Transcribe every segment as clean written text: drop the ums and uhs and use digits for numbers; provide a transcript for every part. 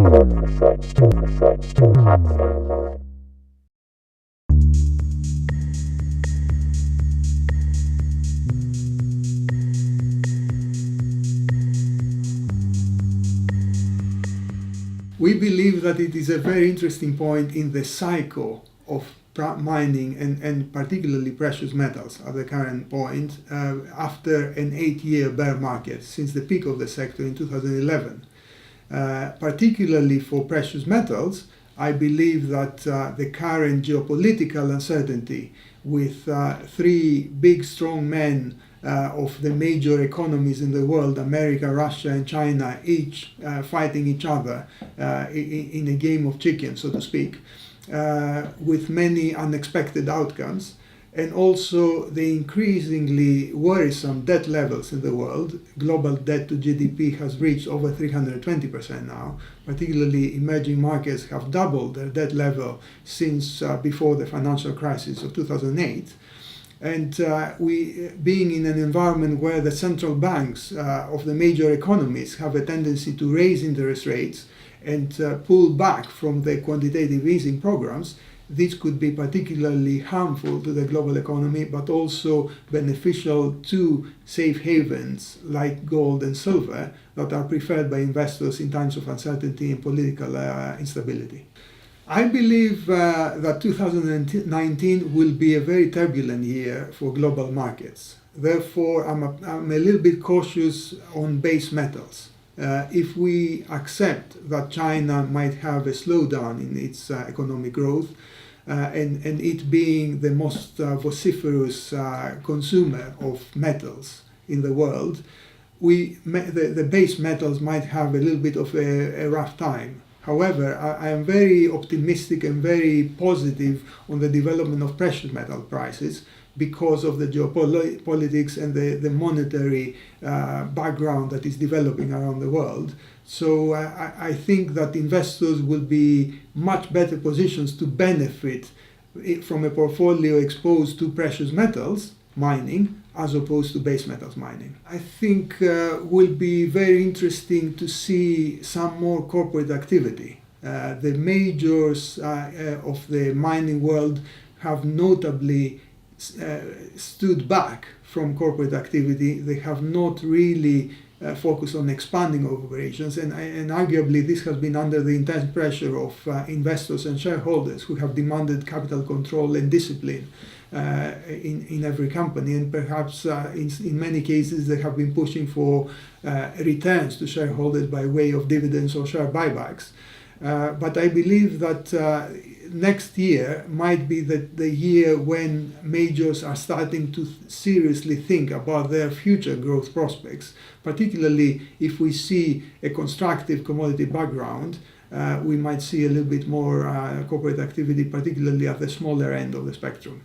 We believe that it is a very interesting point in the cycle of mining and particularly precious metals at the current point after an 8-year bear market since the peak of the sector in 2011. Particularly for precious metals, I believe that the current geopolitical uncertainty with three big strong men of the major economies in the world, America, Russia and China, each fighting each other in a game of chicken, so to speak, with many unexpected outcomes, and also the increasingly worrisome debt levels in the world. Global debt to GDP has reached over 320% now. Particularly emerging markets have doubled their debt level since before the financial crisis of 2008. And we, being in an environment where the central banks of the major economies have a tendency to raise interest rates and pull back from the quantitative easing programs, this could be particularly harmful to the global economy, but also beneficial to safe havens like gold and silver that are preferred by investors in times of uncertainty and political instability. I believe that 2019 will be a very turbulent year for global markets. Therefore, I'm a little bit cautious on base metals. If we accept that China might have a slowdown in its economic growth, and it being the most vociferous consumer of metals in the world, the base metals might have a little bit of a rough time. However, I am very optimistic and very positive on the development of precious metal prices because of the geopolitics and the monetary background that is developing around the world. So I think that investors will be much better positions to benefit from a portfolio exposed to precious metals mining as opposed to base metals mining. I think will be very interesting to see some more corporate activity. The majors of the mining world have notably stood back from corporate activity. They have not really focused on expanding operations, and arguably this has been under the intense pressure of investors and shareholders who have demanded capital control and discipline in every company, and perhaps in many cases they have been pushing for returns to shareholders by way of dividends or share buybacks. But I believe that next year might be the year when majors are starting to seriously think about their future growth prospects, particularly if we see a constructive commodity background. We might see a little bit more corporate activity, particularly at the smaller end of the spectrum.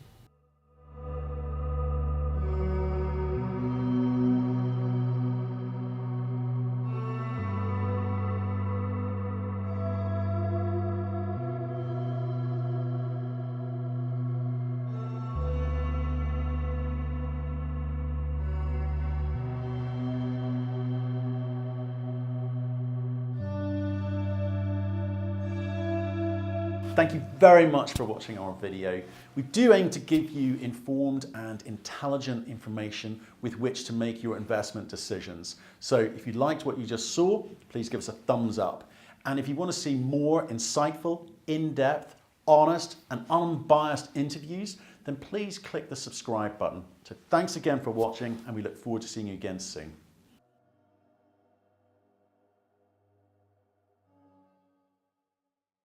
Thank you very much for watching our video. We do aim to give you informed and intelligent information with which to make your investment decisions. So if you liked what you just saw, please give us a thumbs up. And if you want to see more insightful, in-depth, honest and unbiased interviews, then please click the subscribe button. So thanks again for watching, and we look forward to seeing you again soon.